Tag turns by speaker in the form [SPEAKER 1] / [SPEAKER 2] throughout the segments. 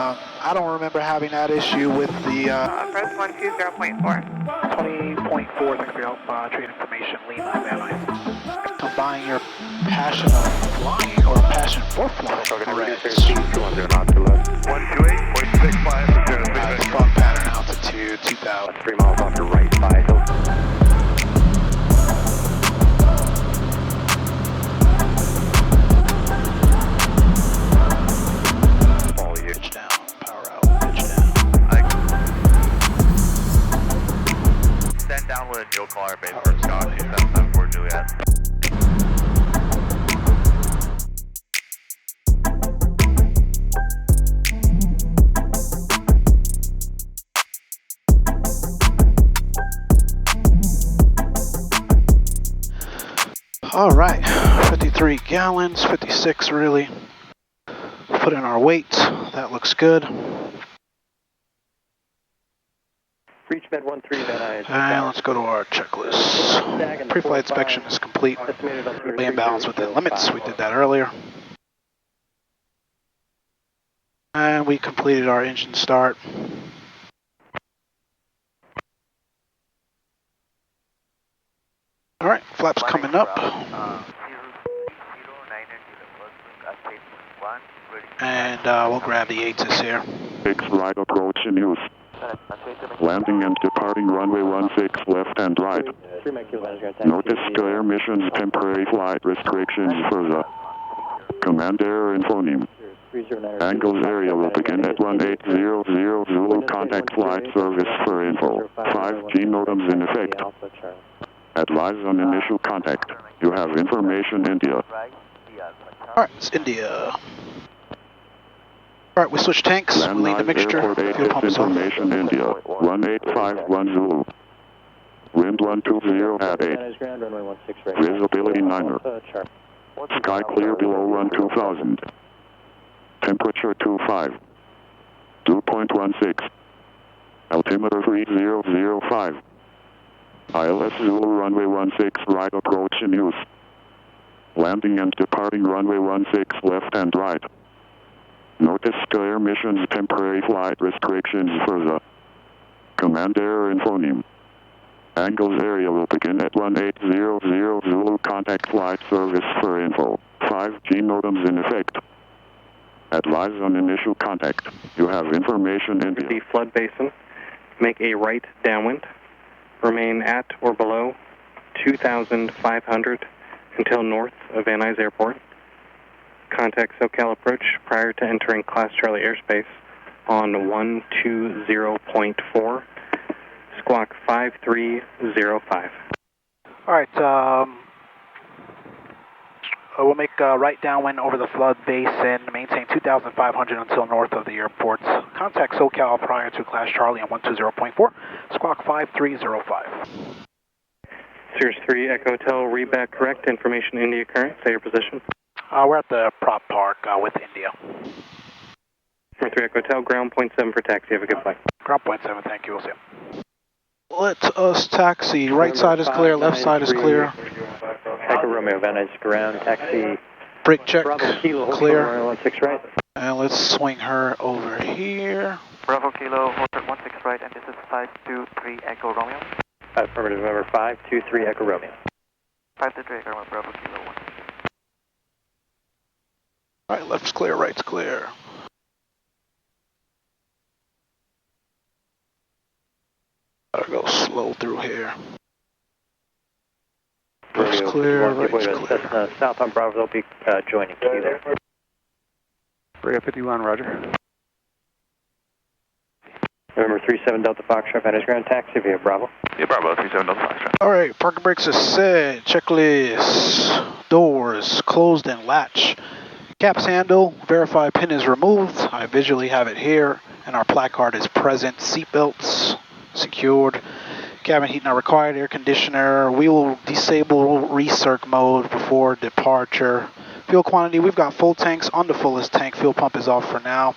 [SPEAKER 1] I don't remember having that issue with the...
[SPEAKER 2] Press 120.4.
[SPEAKER 1] 20.4, thank you for your help. Trade information, Lima, Van Nuys. Combine your passion of flying or passion for flying. Correct.
[SPEAKER 3] 128.65.
[SPEAKER 1] Fog pattern altitude, 2,000.
[SPEAKER 3] 3 miles off your right, 5 Hill.
[SPEAKER 1] Pitch down, power out, pitch down.
[SPEAKER 3] Send downwind, you'll call our base for Scott. 774 Juliet.
[SPEAKER 1] All right, 53 gallons, 56 really. Put in our weight, that looks good.
[SPEAKER 4] Reach med 13 Van Nuys.
[SPEAKER 1] And let's go to our checklist. Pre-flight inspection is complete. Land balance within limits, we did that earlier. And we completed our engine start. All right, flaps coming up. And we'll grab the ATIS here.
[SPEAKER 5] 6 right approach in use. Landing and departing runway 16 left and right. Notice clear missions temporary flight restrictions further. Command error in phoneme. Angles area will begin at 1800 Zulu. Contact flight service for info. 5G modems in effect. Advise on initial contact. You have information India.
[SPEAKER 1] Alright, it's India. Alright, we switch tanks, we leave the mixture, fuel pump is off.
[SPEAKER 5] Information India, 1851 Zulu. Wind 120 at 8. Visibility 9er. Sky clear below 12,000. Temperature 25. 2.16. Altimeter 3005. ILS Zulu runway 16 right approach in use. Landing and departing runway 16 left and right. Notice clear missions temporary flight restrictions further. Command error in phoneme. Angles area will begin at 1800 Zulu. Contact flight service for info. 5G modems in effect. Advise on initial contact. You have information in
[SPEAKER 4] The flood basin. Make a right downwind. Remain at or below 2,500 until north of Van Nuys Airport. Contact SoCal approach prior to entering Class Charlie airspace on 120.4, squawk 5305.
[SPEAKER 1] Alright, we'll make a right downwind over the flood basin, maintain 2,500 until north of the airport. Contact SoCal prior to Class Charlie on 120.4, squawk 5305.
[SPEAKER 4] Cirrus 3 Echo Hotel, read back correct. Information India current. Say your position.
[SPEAKER 1] We're at the prop park with India.
[SPEAKER 4] Cirrus 3 Echo Hotel, ground point 7 for taxi. Have a good flight.
[SPEAKER 1] Ground point 7, thank you, we'll see you. Let us taxi. Right side is clear, left side is clear.
[SPEAKER 4] Echo Romeo, Van Nuys ground, taxi.
[SPEAKER 1] Brake check,
[SPEAKER 4] Bravo Kilo,
[SPEAKER 1] clear.
[SPEAKER 4] 16 right.
[SPEAKER 1] And let's swing her over here.
[SPEAKER 2] Bravo Kilo, hold at 16 right, and this is 523 Echo Romeo.
[SPEAKER 4] Affirmative, number 523 Echo Romeo.
[SPEAKER 2] 523 Echo Romeo, Bravo Kilo 16.
[SPEAKER 1] Alright, left's clear, right's clear. Gotta go slow through here. Left's clear, right's clear.
[SPEAKER 4] South on Bravo, they'll be joining Key there.
[SPEAKER 6] Rio 51, roger.
[SPEAKER 4] November 37 Delta Foxtrot, Van Nuys ground, taxi via Bravo.
[SPEAKER 3] Yeah, Bravo, 37 Delta Foxtrot.
[SPEAKER 1] Alright, parking brakes are set. Checklist. Doors closed and latch. Caps handle, verify pin is removed. I visually have it here, and our placard is present. Seatbelts secured. Cabin heat not required. Air conditioner. We will disable recirc mode before departure. Fuel quantity, we've got full tanks on the fullest tank. Fuel pump is off for now.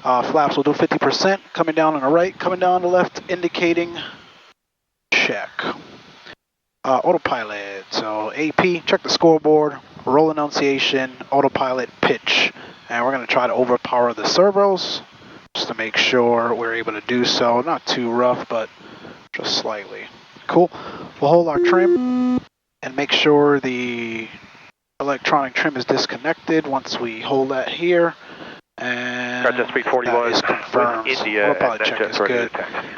[SPEAKER 1] Flaps will do 50%. Coming down on the right, coming down on the left, indicating check. Autopilot, so AP, check the scoreboard, roll enunciation, autopilot, pitch. And we're going to try to overpower the servos. just to make sure we're able to do so. Not too rough, but just slightly. Cool. We'll hold our trim and make sure the electronic trim is disconnected once we hold that here. And that is confirmed. We'll probably check this good.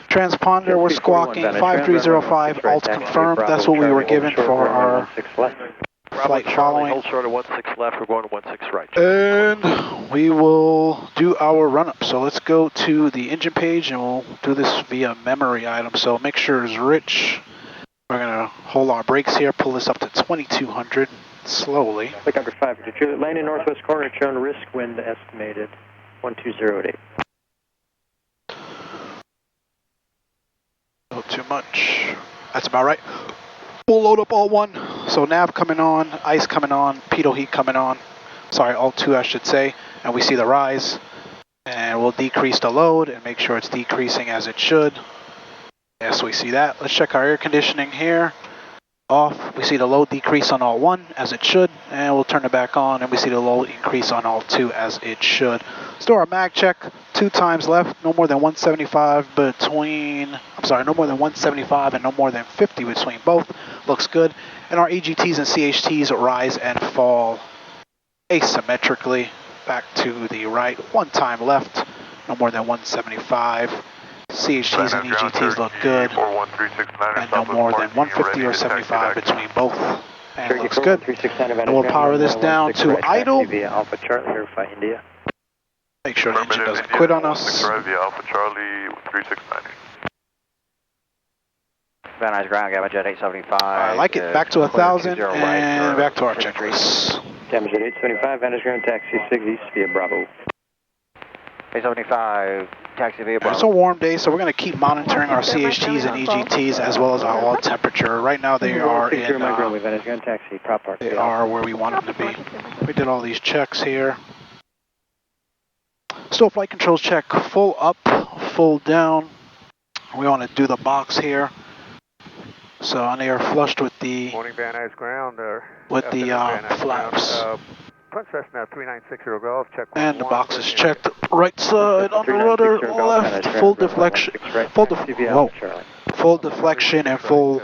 [SPEAKER 1] Transponder, we're squawking 5305, alt confirmed. That's what we were given for our flight following.
[SPEAKER 2] Hold short of 16 left, we're going to 16 right.
[SPEAKER 1] And we will do our run-up. So let's go to the engine page and we'll do this via memory item. So make sure it's rich. We're going to hold our brakes here, pull this up to 2200 slowly.
[SPEAKER 7] Click under 5. Detroit, landing northwest corner, shown risk wind estimated 120 at 8.
[SPEAKER 1] Not too much. That's about right. We'll load up all one. So nav coming on, ice coming on, pitot heat coming on. Sorry, all two I should say. And we see the rise. And we'll decrease the load and make sure it's decreasing as it should. Yes, we see that. Let's check our air conditioning here. Off. We see the load decrease on all one as it should. And we'll turn it back on and we see the load increase on all two as it should. Let's do our mag check. 2 times left. No more than 175 between, no more than 175 and no more than 50 between both. Looks good. And our EGTs and CHTs rise and fall asymmetrically back to the right. 1 time left. No more than 175. CHTs and EGTs look good. And no more than 150 or 75 between both. And it looks good. And we'll power this down to idle.
[SPEAKER 7] Alpha Charlie, verify India.
[SPEAKER 1] Make sure the engine doesn't quit on us.
[SPEAKER 3] Alpha Charlie 3690.
[SPEAKER 2] Van Nuys ground, Gamma Jet 875.
[SPEAKER 1] I like it. Back to 1,000 and back to our checklist.
[SPEAKER 7] Gamma Jet 875, Van Nuys ground, taxi 6 east via Bravo.
[SPEAKER 2] 875, taxi via Bravo.
[SPEAKER 1] It's a warm day, so we're going to keep monitoring our CHTs and EGTs as well as our oil temperature. Right now they are in, they are where we want them to be. We did all these checks here. Still flight controls check, full up, full down. We want to do the box here. So on they are flushed with the
[SPEAKER 6] Morning Van Nuys ground,
[SPEAKER 1] with the flaps.
[SPEAKER 6] Punch Cessna 3960 Golf, check
[SPEAKER 1] and the box is checked. Right side on the rudder, left, full deflection, full deflection and full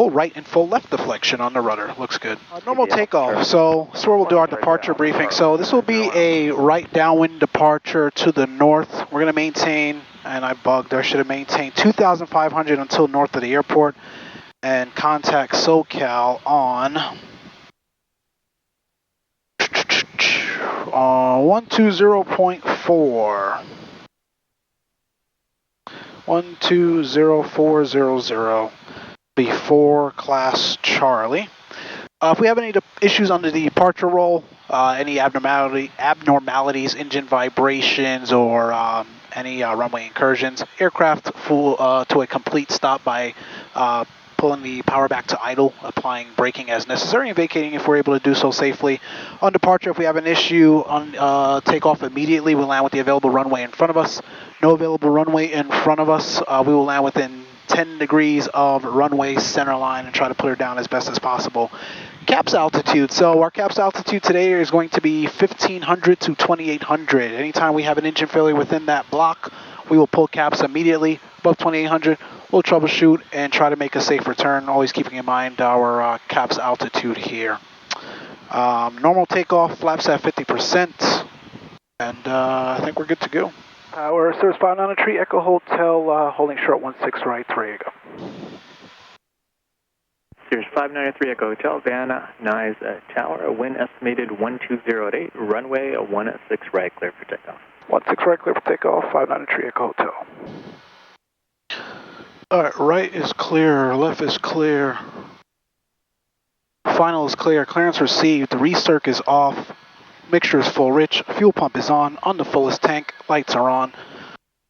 [SPEAKER 1] right and full left deflection on the rudder. Looks good. Normal takeoff. So this is where we'll do our departure briefing. So this will be a right downwind departure to the north. We're going to maintain, and I bugged, I should have maintained 2,500 until north of the airport and contact SoCal on 120.4. 120.400 before class Charlie. If we have any issues on the departure roll, any abnormalities, engine vibrations, or any runway incursions, aircraft full to a complete stop by pulling the power back to idle, applying braking as necessary, and vacating if we're able to do so safely. On departure, if we have an issue on takeoff immediately, we'll land with the available runway in front of us. No available runway in front of us, we will land within 10 degrees of runway center line and try to put her down as best as possible. Caps altitude. So our caps altitude today is going to be 1,500 to 2,800. Anytime we have an engine failure within that block, we will pull caps immediately. Above 2,800, we'll troubleshoot and try to make a safe return, always keeping in mind our caps altitude here. Normal takeoff, flaps at 50%, and I think we're good to go.
[SPEAKER 6] We're Cirrus 593 Echo Hotel, holding short 16 right, 3 go.
[SPEAKER 7] Cirrus 593 Echo Hotel, Van Nuys Tower, wind estimated 120 at 8, runway 16 right, clear for takeoff.
[SPEAKER 6] 16 right, clear for takeoff, 593 Echo Hotel.
[SPEAKER 1] Alright, right is clear, left is clear. Final is clear, clearance received, the recirc is off, mixture is full rich, fuel pump is on the fullest tank, lights are on.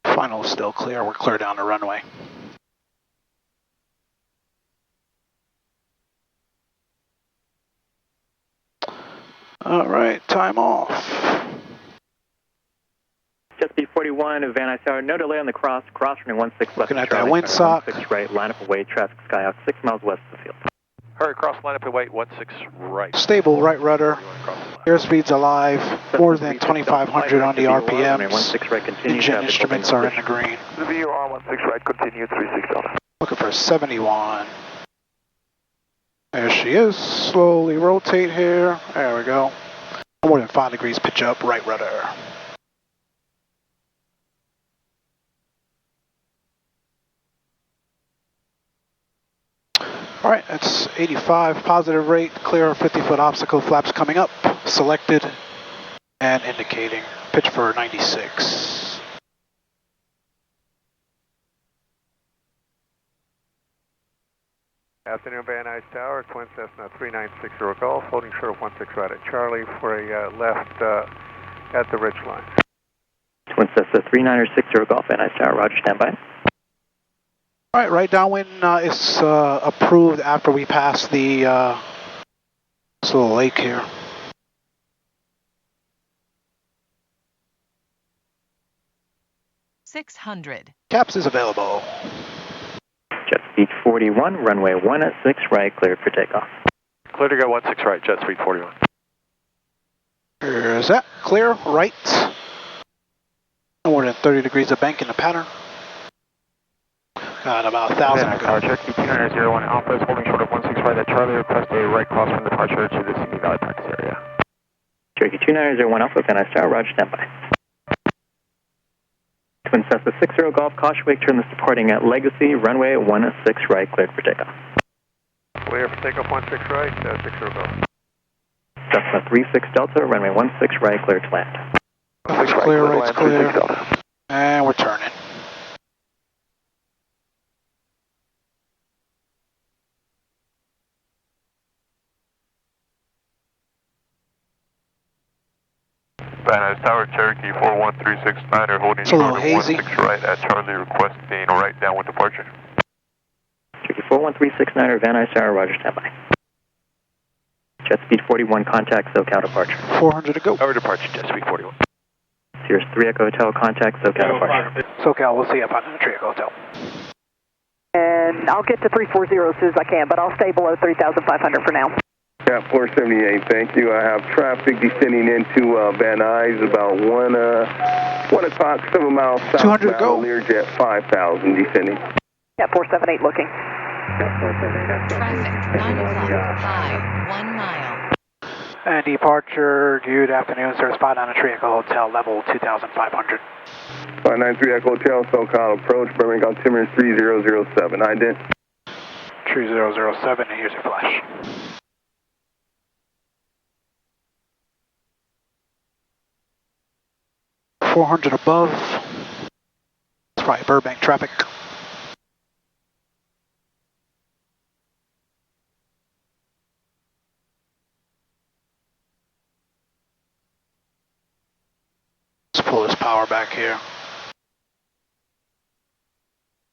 [SPEAKER 1] Final is still clear, we're clear down the runway. Alright, time off.
[SPEAKER 7] Just B41, Van Nuys Tower, no delay on the cross running 16 left.
[SPEAKER 1] Looking at that wind sock.
[SPEAKER 7] 16 right, line up away, traffic sky out 6 miles west of the field.
[SPEAKER 8] Hurry, cross line up and wait, 16 right.
[SPEAKER 1] Stable right rudder. Airspeed's alive. More than 2,500 on the RPMs.
[SPEAKER 7] 16 right, continue.
[SPEAKER 1] Engine instruments are in the green.
[SPEAKER 2] The VUR 16 right, continue 36 Delta.
[SPEAKER 1] Looking for 71. There she is. Slowly rotate here. There we go. More than 5 degrees pitch up, right rudder. All right, that's 85 positive rate, clear 50-foot obstacle flaps coming up, selected and indicating. Pitch for 96.
[SPEAKER 9] Afternoon, Van Nuys Tower, Twin Cessna 3960 Golf, holding short of 16 right at Charlie for a left at the ridge line.
[SPEAKER 7] Twin Cessna 3960 Golf, Van Nuys Tower, roger, standby.
[SPEAKER 1] All right, right downwind is approved after we pass the this little lake here.
[SPEAKER 10] .600.
[SPEAKER 1] Caps is available.
[SPEAKER 7] Jet speed 41, runway 16 right, cleared for takeoff.
[SPEAKER 8] Clear to go 16 right, jet speed 41.
[SPEAKER 1] Here's that. Clear, right. More than 30 degrees of bank in the pattern. Got about 1,000 to go.
[SPEAKER 2] Tower Cherokee 2901 Alpha is holding short of 16 right at Charlie. Request a right cross from departure to the Simi Valley practice area.
[SPEAKER 7] Cherokee 2901 Alpha, Van Nuys Tower, roger, standby. Twin Cessna 60 Golf, caution wake turn is departing at Legacy, runway 16 right, cleared for takeoff.
[SPEAKER 9] Clear for takeoff 16 right, 60 Golf.
[SPEAKER 7] Cessna 36 Delta, runway 16 right, cleared to land.
[SPEAKER 1] Left clear, right's clear. And we're turning.
[SPEAKER 3] Van Nuys Tower, Cherokee 41369 are holding
[SPEAKER 1] It's a little
[SPEAKER 3] short of
[SPEAKER 1] hazy.
[SPEAKER 3] 16 right at Charlie, requesting right downwind departure.
[SPEAKER 7] Cherokee 41369 Van Nuys Tower, roger, standby. Jet speed 41, contact SoCal departure.
[SPEAKER 1] 400 to go.
[SPEAKER 8] Over departure, jet speed 41.
[SPEAKER 7] Cirrus 3 Echo Hotel, contact SoCal departure.
[SPEAKER 6] SoCal, we'll see you up on the Tree Echo Hotel.
[SPEAKER 11] And I'll get to 340 as soon as I can, but I'll stay below 3,500 for now.
[SPEAKER 12] Yeah, 478, thank you. I have traffic descending into Van Nuys about 1 o'clock, 7 miles south.
[SPEAKER 1] 200 to go.
[SPEAKER 12] Learjet 5000 descending.
[SPEAKER 11] Yeah, 478 looking.
[SPEAKER 10] Traffic, 9 o'clock, high, 1 mile.
[SPEAKER 6] And departure, good afternoon, sir. Spot on a Tree Echo Hotel, level 2,500.
[SPEAKER 12] 593 Echo Hotel, SoCal approach, Birmingham altimeter 3007. Ident.
[SPEAKER 6] 3007, and here's your flash.
[SPEAKER 1] .400 above. It's probably Burbank traffic. Let's pull this power back here.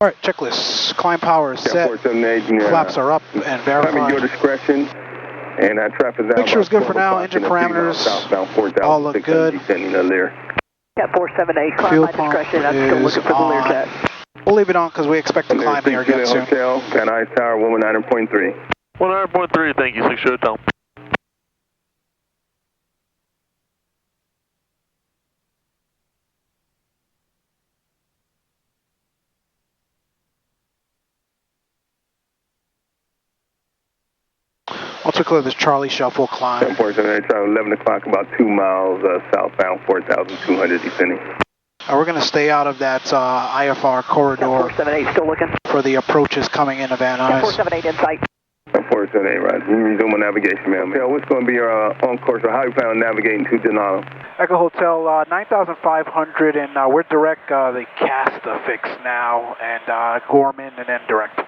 [SPEAKER 1] All right, checklist. Climb power is set.
[SPEAKER 12] 478.
[SPEAKER 1] Flaps are up and verified.
[SPEAKER 12] Your discretion. And traffic is out.
[SPEAKER 1] Picture is good for now. Engine parameters all look good.
[SPEAKER 12] Descending there.
[SPEAKER 11] Yeah, 478, climb
[SPEAKER 1] Fuel
[SPEAKER 11] my
[SPEAKER 1] pump
[SPEAKER 11] discretion. I'm still looking for the
[SPEAKER 1] on.
[SPEAKER 11] Learjet.
[SPEAKER 1] We'll leave it on because we expect to climb here again soon.
[SPEAKER 12] Hotel, Van Nuys Tower, 119.3.
[SPEAKER 3] 19.3, thank you, 6 Hotel.
[SPEAKER 1] Once we clear this Charlie Shuffle climb.
[SPEAKER 12] 478, 11 o'clock, about 2 miles southbound, 4,200 descending.
[SPEAKER 1] We're going to stay out of that IFR corridor
[SPEAKER 11] 478 still looking.
[SPEAKER 1] for the approaches coming into Van Nuys.
[SPEAKER 11] 478 in sight.
[SPEAKER 12] 478, right. Resume on navigation, ma'am. What's going to be your on course, or how you plan on navigating to Delano?
[SPEAKER 6] Echo Hotel, 9,500, and we're direct the Casta fix now, and Gorman, and then direct.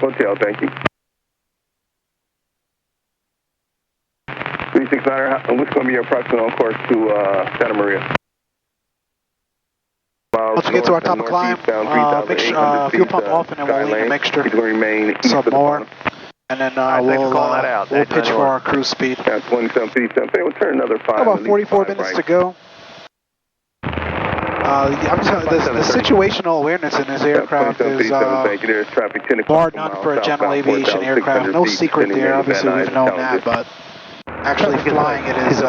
[SPEAKER 12] Hotel, thank you. 369, what's going to be your approximate on course to Santa Maria?
[SPEAKER 1] Once we get to our top of climb, fuel pump off and then we'll leave a mixture. Some more. And then
[SPEAKER 8] thanks for calling that out.
[SPEAKER 1] we'll pitch for our cruise speed.
[SPEAKER 12] That's 2757. We'll turn another 5.
[SPEAKER 1] About 44 minutes to go. I'm telling you, the situational awareness in this aircraft is bar none for a general aviation aircraft. No secret there. Obviously, we've known that, but actually flying it is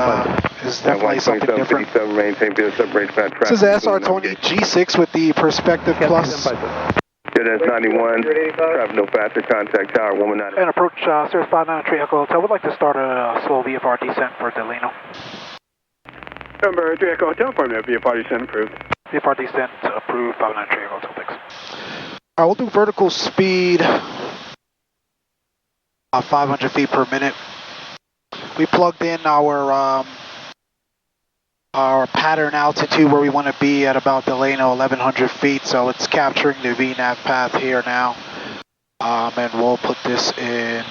[SPEAKER 1] definitely something different. This is the SR20 G6 with the Perspective Plus.
[SPEAKER 12] That's 91. Traffic no faster. Contact tower 119.
[SPEAKER 6] And approach Cirrus 593 Echo Hotel. Would like to start a slow VFR descent for Delano.
[SPEAKER 13] Number 3 Echo Hotel, for me, VFR descent approved.
[SPEAKER 6] VFR descent approved, 593 Echo Hotel, thanks.
[SPEAKER 1] Alright, we'll do vertical speed 500 feet per minute. We plugged in our pattern altitude where we want to be at about Delano 1100 feet, so it's capturing the VNAV path here now. And we'll put this in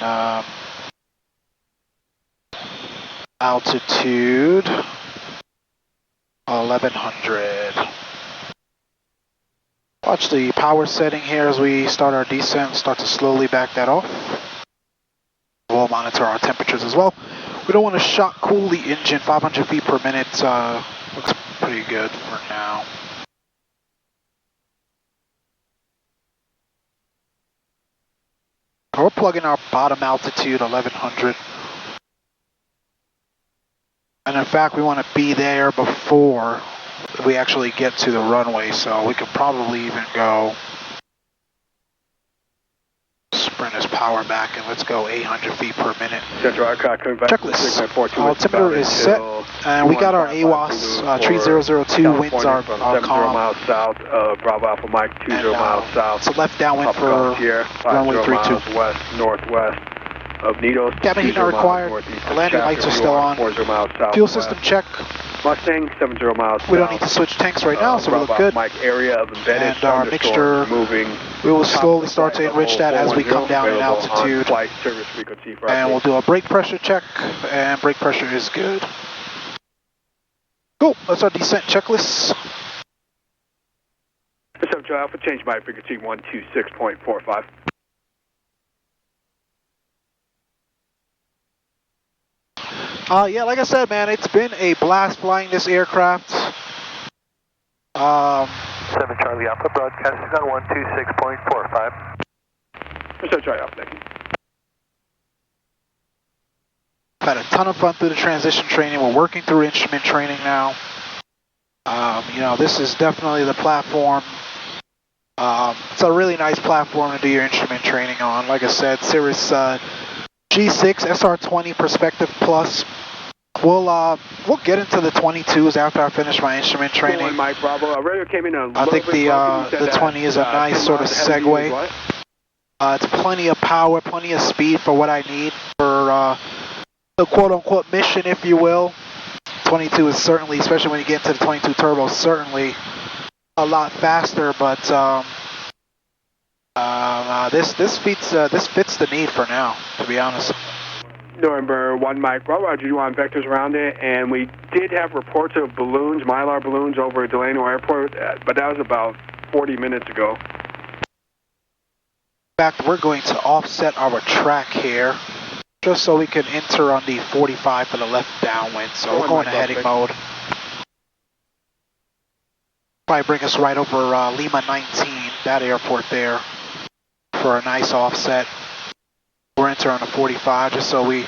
[SPEAKER 1] altitude 1100. Watch the power setting here as we start our descent, start to slowly back that off. We'll monitor our temperatures as well. We don't want to shock cool the engine. 500 feet per minute looks pretty good for now. We're plugging our bottom altitude 1100. And in fact, we want to be there before we actually get to the runway, so we could probably even go sprint his power back and let's go 800 feet per minute. Checklist. Altimeter is set, and we got our AWAS 3002 winds are calm.
[SPEAKER 13] Miles south, Bravo Alpha Mike 20 miles south.
[SPEAKER 1] It's a left downwind for runway 32.
[SPEAKER 13] West northwest of Needles.
[SPEAKER 1] Cabin heat not required. The landing lights are still on. Fuel system check.
[SPEAKER 13] Mustang 70 miles south.
[SPEAKER 1] We don't need to switch tanks right now, so we look good.
[SPEAKER 13] Mike area of embedded
[SPEAKER 1] and our mixture,
[SPEAKER 13] moving.
[SPEAKER 1] We will slowly start to enrich that as we come down in altitude. And we'll do a brake pressure check, and brake pressure is good. Cool, that's our descent checklist.
[SPEAKER 13] What's up, Joe Alpha? Change my frequency 126.45.
[SPEAKER 1] Yeah, like I said, man, it's been a blast flying this aircraft.
[SPEAKER 3] 7 Charlie Alpha, broadcasting on 126.45.
[SPEAKER 13] What's up, Charlie Alpha? Thank you.
[SPEAKER 1] I've had a ton of fun through the transition training. We're working through instrument training now. You know, this is definitely the platform. It's a really nice platform to do your instrument training on. Like I said, Cirrus G6 SR20 Perspective Plus. We'll get into the 22s after I finish my instrument training.
[SPEAKER 13] Mike Bravo. Radio came in
[SPEAKER 1] I think the 20 is a nice sort of segue. It's plenty of power, plenty of speed for what I need for the quote-unquote mission, if you will. 22 is certainly, especially when you get into the 22 turbo, certainly a lot faster. But this fits the need for now, to be honest.
[SPEAKER 13] November 1 Mike Bravo, Roger, you want vectors around it, and we did have reports of balloons, Mylar balloons over at Delano Airport, but that was about 40 minutes ago.
[SPEAKER 1] In fact, we're going to offset our track here, just so we can enter on the 45 for the left downwind, so we're going to heading mode. Probably bring us right over Lima 19, that airport there, for a nice offset. We're entering on the 45 just so we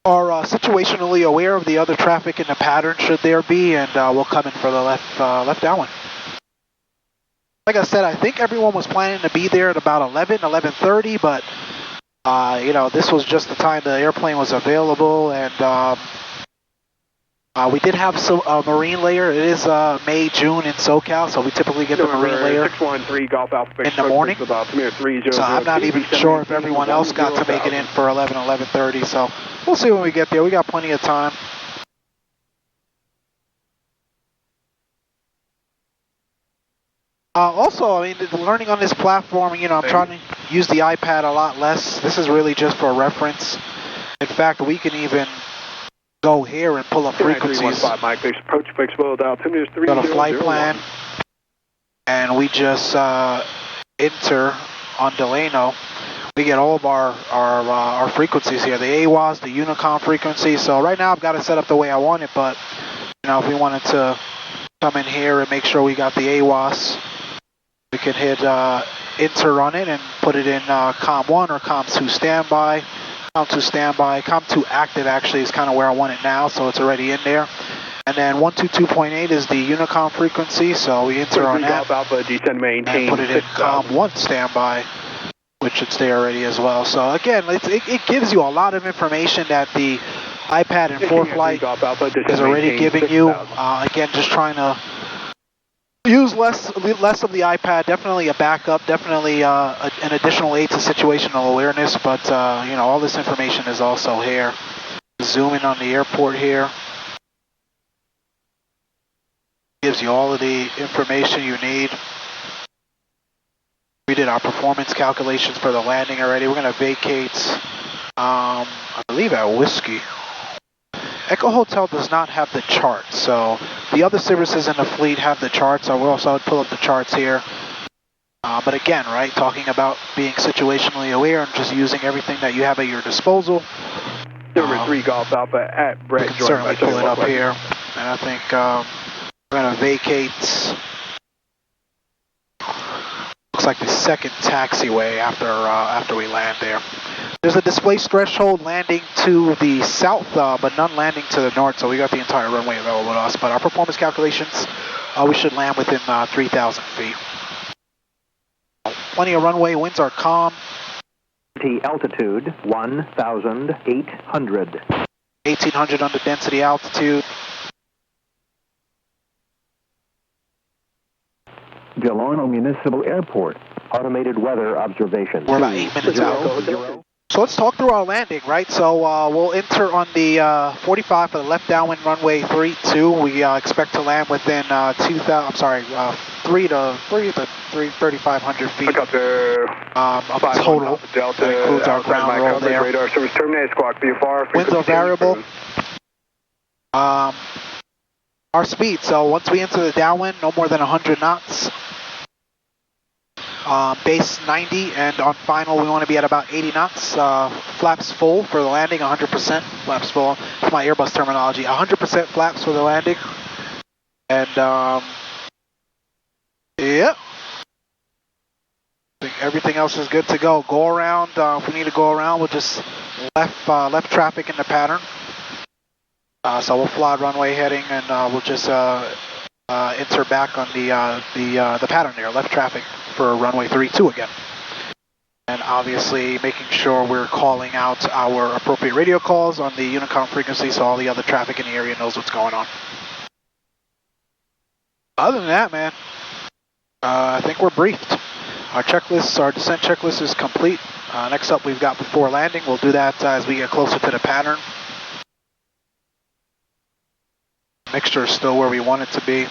[SPEAKER 1] are situationally aware of the other traffic in the pattern should there be, and we'll come in for the left downwind. Like I said, I think everyone was planning to be there at about 11:30, but you know, this was just the time the airplane was available, and we did have some marine layer. It is May, June in SoCal, so we typically get the marine layer
[SPEAKER 13] 613 Golf Alpha
[SPEAKER 1] in the morning. So I'm not even sure if everyone else got to make it in for 11:30. So we'll see when we get there. We got plenty of time. Also, I mean, learning on this platform, you know, I'm trying to use the iPad a lot less. This is really just for reference. In fact, we can even go here and pull up frequencies.
[SPEAKER 13] Mike, approach flexible altimeter 3001.
[SPEAKER 1] Got a flight plan, and we just enter on Delano. we get all of our frequencies here, the AWAS, the Unicom frequency. So right now I've got it set up the way I want it, but you know, if we wanted to come in here and make sure we got the AWAS, we could hit enter on it and put it in COM 1 or COM 2 standby. COM 2 standby, COM 2 active actually is kind of where I want it now, so it's already in there. And then 122.8 is the Unicom frequency, so we enter on that
[SPEAKER 13] Alpha, descend maintain,
[SPEAKER 1] and put it in COM 1 standby, which it's there already as well. So again, it gives you a lot of information that the iPad in ForeFlight is already giving you. Again, just trying to use less of the iPad, definitely a backup, definitely an additional aid to situational awareness, but you know, all this information is also here. Zoom in on the airport here. Gives you all of the information you need. We did our performance calculations for the landing already. We're going to vacate, I believe at Whiskey. Echo Hotel does not have the chart, so the other services in the fleet have the charts. I will also pull up the charts here. But again, right, talking about being situationally aware and just using everything that you have at your disposal.
[SPEAKER 13] Number 3 Golf Alpha at Brett.
[SPEAKER 1] You can certainly pull it up here. And I think we're going to vacate, looks like the second taxiway after we land there. There's a displaced threshold landing to the south, but none landing to the north, so we got the entire runway available to us. But our performance calculations, we should land within 3,000 feet. Plenty of runway, winds are calm.
[SPEAKER 14] Altitude 1,800.
[SPEAKER 1] 1,800 under density altitude.
[SPEAKER 14] Delano Municipal Airport. Automated weather observation.
[SPEAKER 1] We're about 8 minutes out. So let's talk through our landing, right? So we'll enter on the 45 for the left downwind runway 32. We expect to land within 3,500 feet.
[SPEAKER 13] Up to
[SPEAKER 1] total.
[SPEAKER 13] Delta,
[SPEAKER 1] that includes our ground roll there.
[SPEAKER 13] Radar service terminated, squawk V4.
[SPEAKER 1] Winds are variable. Our speed, so once we enter the downwind, no more than 100 knots. Base 90, and on final we want to be at about 80 knots. Flaps full for the landing, 100% flaps full. It's my Airbus terminology. 100% flaps for the landing. And yeah. I think everything else is good to go. Go around. If we need to go around, we'll just left traffic in the pattern. So we'll fly runway heading, and we'll just enter back on the pattern there, left traffic for runway 32 again. And obviously making sure we're calling out our appropriate radio calls on the Unicom frequency so all the other traffic in the area knows what's going on. Other than that, man, I think we're briefed. Our checklist, our descent checklist is complete. Next up we've got before landing. We'll do that as we get closer to the pattern. Mixture is still where we want it to be.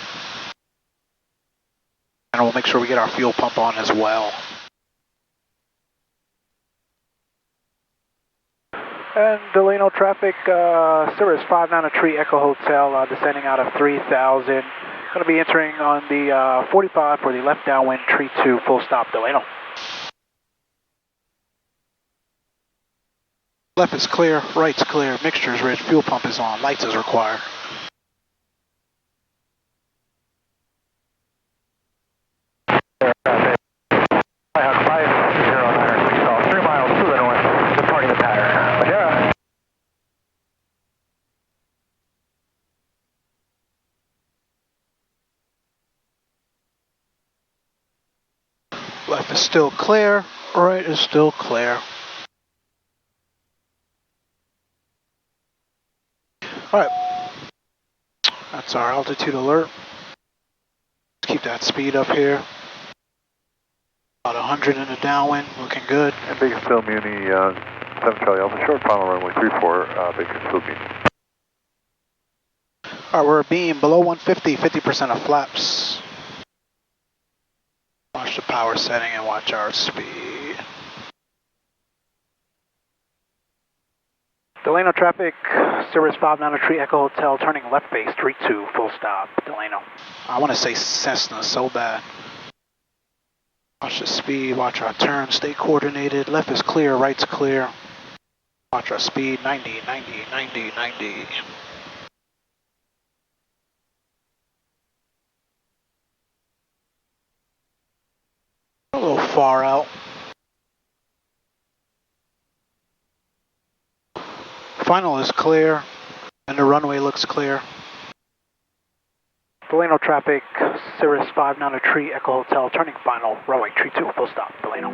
[SPEAKER 1] And we'll make sure we get our fuel pump on as well.
[SPEAKER 6] And Delano traffic, Cirrus 593 Echo Hotel, descending out of 3,000. Going to be entering on the 45 for the left downwind, tree 2, full stop, Delano.
[SPEAKER 1] Left is clear, right's clear, mixture is rich, fuel pump is on, lights is required. Left is still clear, right is still clear. Alright, that's our altitude alert. Let's keep that speed up here. About 100 in the downwind, looking good.
[SPEAKER 8] And Bakersfield Muni, 7 Charlie Alpha, short final runway 34, Bakersfield Muni.
[SPEAKER 1] Alright, we're a beam below 150, 50% of flaps. Watch the power setting and watch our speed.
[SPEAKER 6] Delano traffic, Cirrus 593 Echo Hotel, turning left base, 32, full stop, Delano.
[SPEAKER 1] I want to say Cessna so bad. Watch the speed, watch our turn, stay coordinated. Left is clear, right's clear. Watch our speed, 90, 90, 90, 90. A little far out. Final is clear, and the runway looks clear.
[SPEAKER 6] Delano traffic, Cirrus 59 Tree, Echo Hotel, turning final, runway tree 2, full stop, Delano.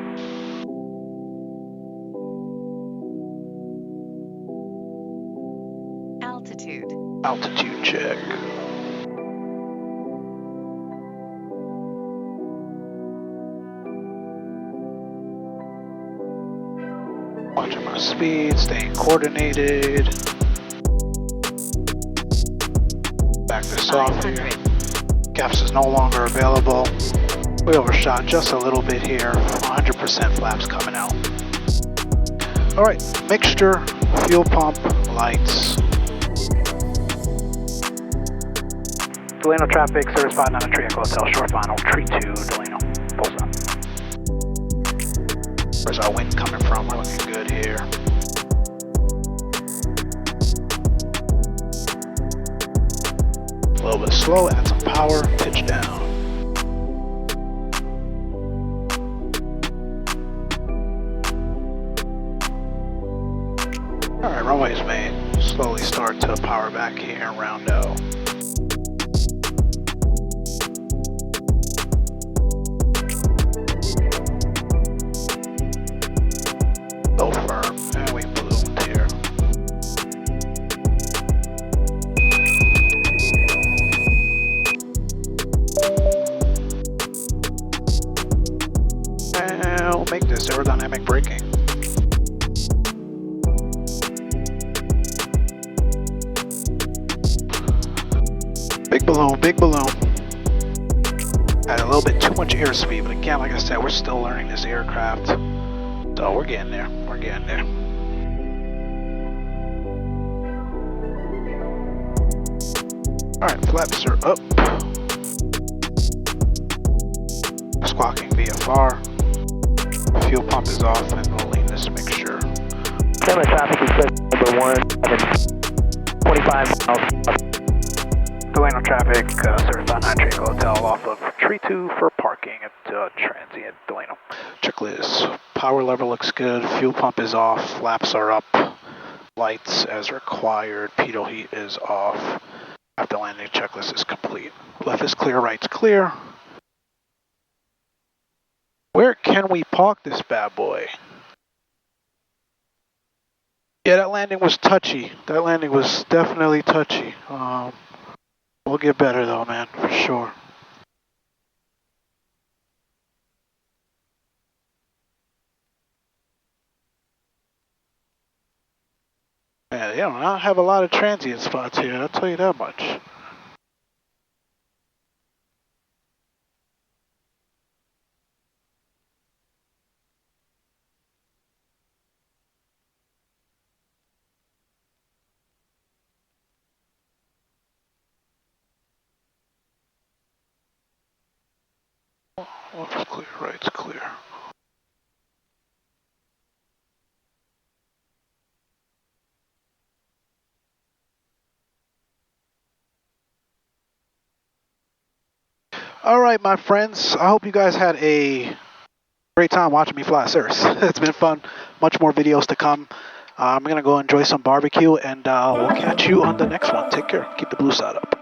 [SPEAKER 10] Altitude.
[SPEAKER 1] Altitude check. Watching my speed, staying coordinated. Back this off here. Gaps is no longer available. We overshot just a little bit here. 100% flaps coming out. Alright, mixture, fuel pump, lights.
[SPEAKER 6] Delano traffic, Cirrus 59 Tree, Echo Hotel, short final, tree 2, Delano, full stop. Where's our wind coming from? We're looking good here. A little bit slow, add some power, pitch down. Alright, runway's made. Slowly start to power back here and round out. So firm, and we ballooned here. And we'll make this aerodynamic braking. Big balloon, big balloon. Had a little bit too much airspeed, but again, like I said, we're still learning this aircraft. So we're getting there, we're getting there. Alright, flaps are up. Squawking VFR. Fuel pump is off and we'll lean this mixture.
[SPEAKER 7] Delano traffic is good, number 1, 25 miles.
[SPEAKER 6] Delano traffic, Cirrus 59 Tree, Echo Hotel, off of tree 2 for parking at transient Delano.
[SPEAKER 1] Checklist. Power lever looks good. Fuel pump is off. Flaps are up. Lights as required. Pitot heat is off. After landing, checklist is complete. Left is clear. Right's clear. Where can we park this bad boy? Yeah, that landing was touchy. That landing was definitely touchy. We'll get better though, man, for sure. Man, they do not have a lot of transient spots here, I'll tell you that much. Left's clear, right's clear. All right, my friends. I hope you guys had a great time watching me fly Cirrus. It's been fun. Much more videos to come. I'm going to go enjoy some barbecue, and we'll catch you on the next one. Take care. Keep the blue side up.